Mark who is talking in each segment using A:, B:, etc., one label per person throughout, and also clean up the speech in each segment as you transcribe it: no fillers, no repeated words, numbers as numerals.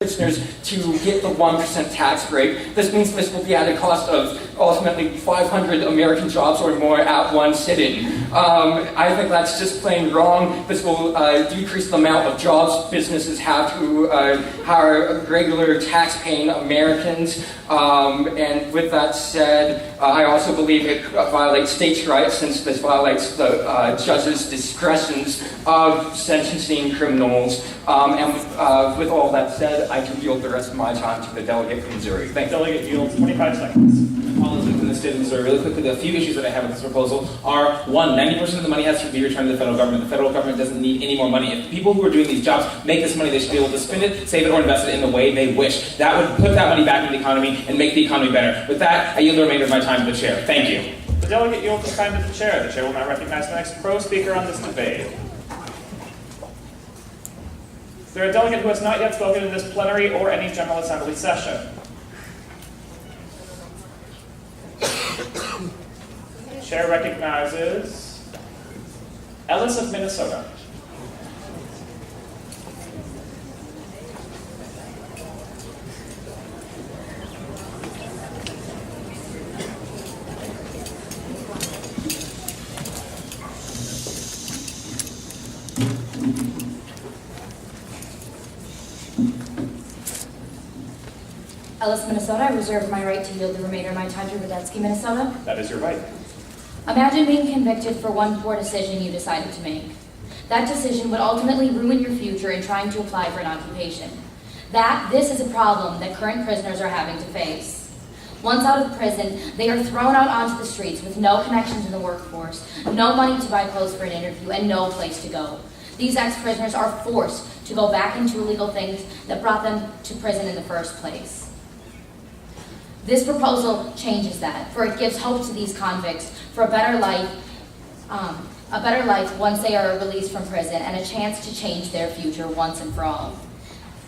A: listeners to get the 1% tax break. This means this will be at a cost of ultimately 500 American jobs or more at one sitting. I think that's just plain wrong. This will decrease the amount of jobs businesses have to hire regular tax-paying Americans. And with that said, I also believe it violates states' rights, since this violates the judges' discretions of sentencing criminals. And with all that said, I can yield the rest of my time to the delegate from Missouri. Thank you.
B: Delegate yields 25 seconds.
C: Politics in the state of Missouri. Really quickly, the few issues that I have with this proposal are, one, 90% of the money has to be returned to the federal government. The federal government doesn't need any more money. If people who are doing these jobs make this money, they should be able to spend it, save it, or invest it in the way they wish. That would put that money back into the economy and make the economy better. With that, I yield the remainder of my time to the chair. Thank you.
B: The delegate yields his time to the chair. The chair will now recognize the next pro-speaker on this debate. Is there a delegate who has not yet spoken in this plenary or any General Assembly session? Chair recognizes Ellis of Minnesota.
D: Ellis, Minnesota. I reserve my right to yield the remainder of my time to Radetzky, Minnesota.
B: That is your right.
D: Imagine being convicted for one poor decision you decided to make. That decision would ultimately ruin your future in trying to apply for an occupation. This is a problem that current prisoners are having to face. Once out of prison, they are thrown out onto the streets with no connection to the workforce, no money to buy clothes for an interview, and no place to go. These ex-prisoners are forced to go back into illegal things that brought them to prison in the first place. This proposal changes that, for it gives hope to these convicts for a better life once they are released from prison, and a chance to change their future once and for all.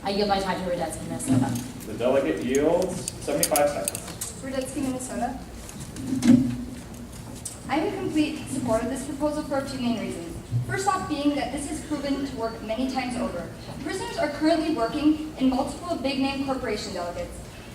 D: I yield my time to Radetzky, Minnesota.
B: The delegate yields 75 seconds.
E: Radetzky, Minnesota. I am in complete support of this proposal for a few main reasons. First off being that this has proven to work many times over. Prisoners are currently working in multiple big-name corporation delegates.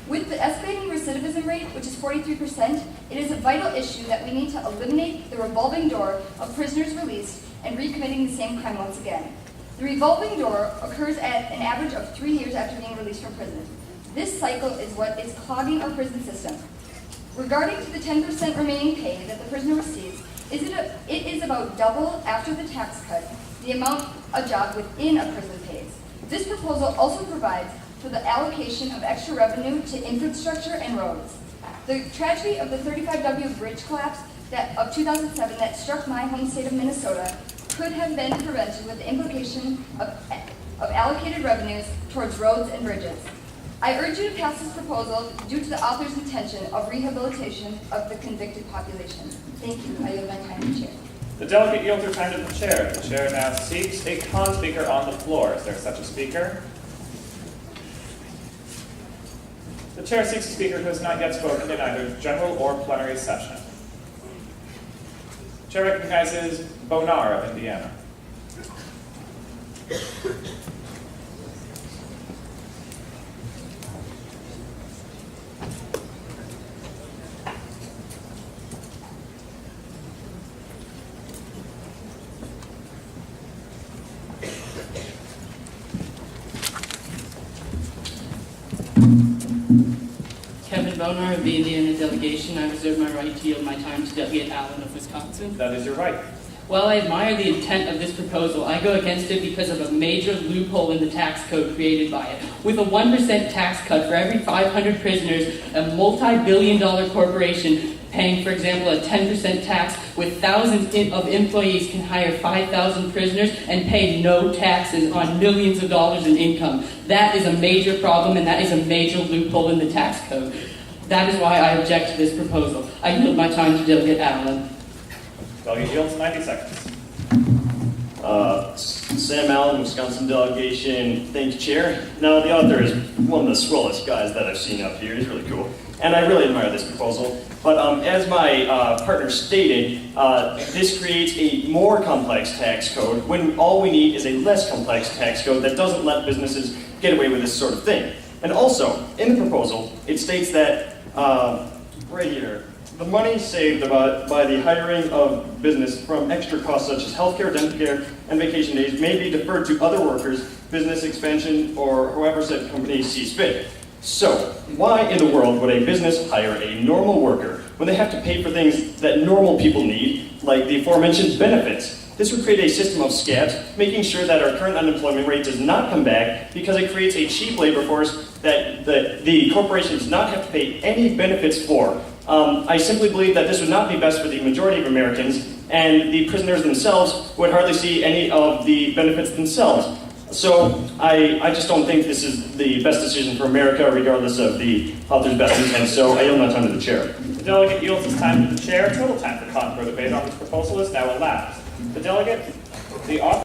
E: With the escalating recidivism rate, which is 43%, it is a vital issue that we need to eliminate the revolving door of prisoners released and recommitting the same crime once again. The revolving door occurs at an average of 3 years after being released from prison. This cycle is what is clogging our prison system. Regarding to the 10% remaining pay that the prisoner receives, it is about double after the tax cut the amount a job within a prison pays. This proposal also provides for the allocation of extra revenue to infrastructure and roads. The tragedy of the 35W bridge collapse of 2007 that struck my home state of Minnesota could have been prevented with the implication of allocated revenues towards roads and bridges. I urge you to pass this proposal due to the author's intention of rehabilitation of the convicted population. Thank you. I yield my time to the chair.
B: The delegate yields her time to the chair. The chair now seeks a con-speaker on the floor. Is there such a speaker? The chair seeks a speaker who has not yet spoken in either general or plenary session. The chair recognizes Bonar of Indiana.
F: Bonar of the Indiana delegation. I reserve my right to yield my time to Delegate Allen of Wisconsin.
B: That is your right.
F: While I admire the intent of this proposal, I go against it because of a major loophole in the tax code created by it. With a 1% tax cut for every 500 prisoners, a multi-billion-dollar corporation paying, for example, a 10% tax with thousands of employees can hire 5,000 prisoners and pay no taxes on millions of dollars in income. That is a major problem, and that is a major loophole in the tax code. That is why I object to this proposal. I yield my time to Delegate Allen.
B: Delegate yields 90 seconds.
G: Sam Allen, Wisconsin delegation. Thank you, Chair. Now, the author is one of the swellest guys that I've seen up here. He's really cool. And I really admire this proposal. But as my partner stated, this creates a more complex tax code when all we need is a less complex tax code that doesn't let businesses get away with this sort of thing. And also, in the proposal, it states that, right here, the money saved by the hiring of business from extra costs such as healthcare, dental care, and vacation days may be deferred to other workers, business expansion, or whoever said company sees fit. So, why in the world would a business hire a normal worker when they have to pay for things that normal people need, like the aforementioned benefits? This would create a system of scabs, making sure that our current unemployment rate does not come back because it creates a cheap labor force that the corporation does not have to pay any benefits for. I simply believe that this would not be best for the majority of Americans, and the prisoners themselves would hardly see any of the benefits themselves. So I just don't think this is the best decision for America, regardless of the author's best intent. So I yield my time to the chair.
B: The delegate yields his time to the chair. Total time for con pro debate on this proposal is now elapsed. The delegate, the author.